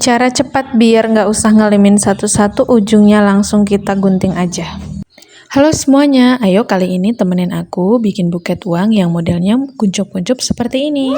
Cara cepat biar nggak usah ngelimin satu-satu, ujungnya langsung kita gunting aja. Halo semuanya, ayo kali ini temenin aku bikin buket uang yang modelnya kuncup-kuncup seperti ini.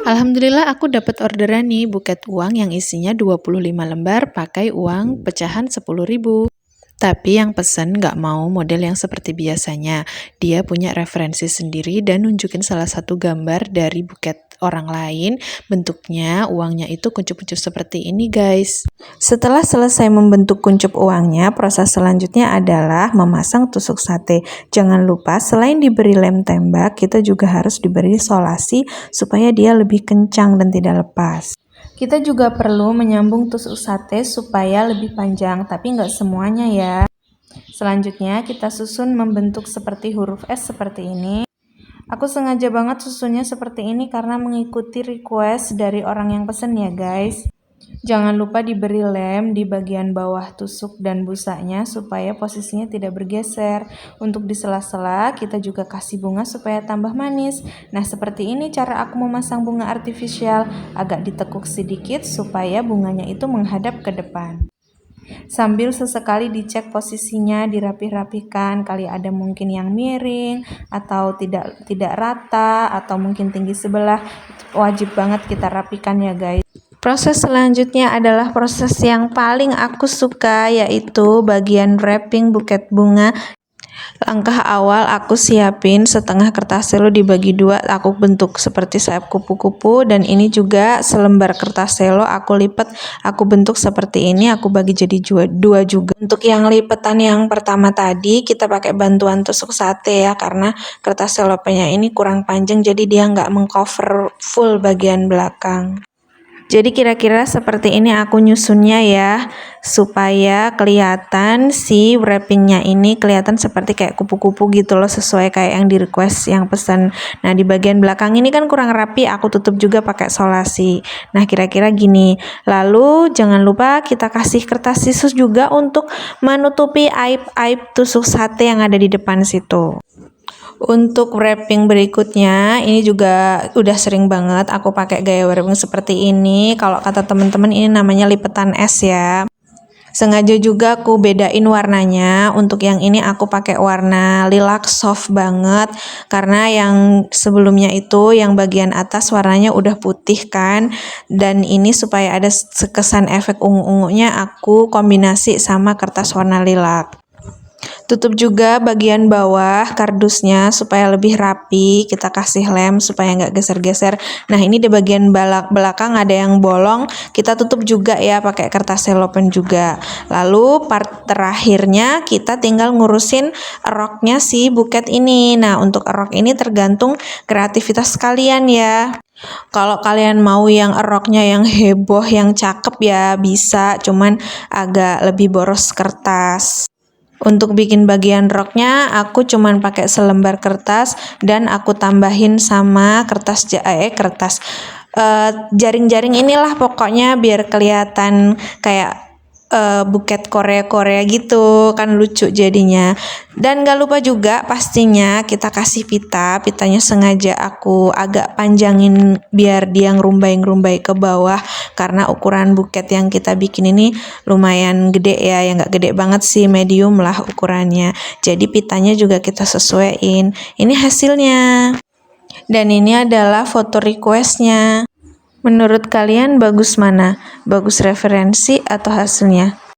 Alhamdulillah aku dapat orderan nih buket uang yang isinya 25 lembar pakai uang pecahan 10.000. Tapi yang pesen nggak mau model yang seperti biasanya. Dia punya referensi sendiri dan nunjukin salah satu gambar dari buket orang lain. Bentuknya uangnya itu kuncup-kuncup seperti ini guys. Setelah selesai membentuk kuncup uangnya, proses selanjutnya adalah memasang tusuk sate. Jangan lupa selain diberi lem tembak, kita juga harus diberi solasi supaya dia lebih kencang dan tidak lepas. Kita juga perlu menyambung tusuk sate supaya lebih panjang, tapi nggak semuanya ya. Selanjutnya kita susun membentuk seperti huruf S seperti ini. Aku sengaja banget susunnya seperti ini karena mengikuti request dari orang yang pesen ya guys. Jangan lupa diberi lem di bagian bawah tusuk dan busanya supaya posisinya tidak bergeser. Untuk di sela-sela kita juga kasih bunga supaya tambah manis. Nah seperti ini cara aku memasang bunga artifisial, agak ditekuk sedikit supaya bunganya itu menghadap ke depan. Sambil sesekali dicek posisinya, dirapih-rapihkan, kali ada mungkin yang miring atau tidak rata atau mungkin tinggi sebelah. Wajib banget kita rapikan ya guys. Proses selanjutnya adalah proses yang paling aku suka, yaitu bagian wrapping buket bunga. Langkah awal aku siapin setengah kertas selo dibagi dua, aku bentuk seperti sayap kupu-kupu, dan ini juga selembar kertas selo aku lipat, aku bentuk seperti ini, aku bagi jadi dua juga. Untuk yang lipatan yang pertama tadi kita pakai bantuan tusuk sate ya, karena kertas selopenya ini kurang panjang jadi dia nggak mengcover full bagian belakang. Jadi kira-kira seperti ini aku nyusunnya ya, supaya kelihatan si wrappingnya ini kelihatan seperti kayak kupu-kupu gitu loh, sesuai kayak yang di request yang pesan. Nah di bagian belakang ini kan kurang rapi, aku tutup juga pakai solasi. Nah kira-kira gini. Lalu jangan lupa kita kasih kertas tisu juga untuk menutupi aib-aib tusuk sate yang ada di depan situ. Untuk wrapping berikutnya, ini juga udah sering banget aku pakai gaya wrapping seperti ini. Kalau kata teman-teman ini namanya lipetan es ya. Sengaja juga aku bedain warnanya. Untuk yang ini aku pakai warna lilac soft banget, karena yang sebelumnya itu yang bagian atas warnanya udah putih kan. Dan ini supaya ada kesan efek ungu-ungunya aku kombinasi sama kertas warna lilac. Tutup juga bagian bawah kardusnya supaya lebih rapi, kita kasih lem supaya nggak geser-geser. Nah ini di bagian belakang ada yang bolong, kita tutup juga ya pakai kertas selopen juga. Lalu part terakhirnya kita tinggal ngurusin roknya si buket ini. Nah untuk rok ini tergantung kreativitas kalian ya. Kalau kalian mau yang roknya yang heboh, yang cakep ya bisa, cuman agak lebih boros kertas. Untuk bikin bagian roknya aku cuman pakai selembar kertas dan aku tambahin sama jaring-jaring inilah pokoknya biar kelihatan kayak buket Korea-Korea gitu kan, lucu jadinya. Dan gak lupa juga pastinya kita kasih pitanya sengaja aku agak panjangin biar dia ngerumbai ke bawah, karena ukuran buket yang kita bikin ini lumayan gede ya, yang gak gede banget sih, medium lah ukurannya. Jadi pitanya juga kita sesuaiin. Ini hasilnya. Dan ini adalah foto requestnya. Menurut kalian bagus mana? Bagus referensi atau hasilnya?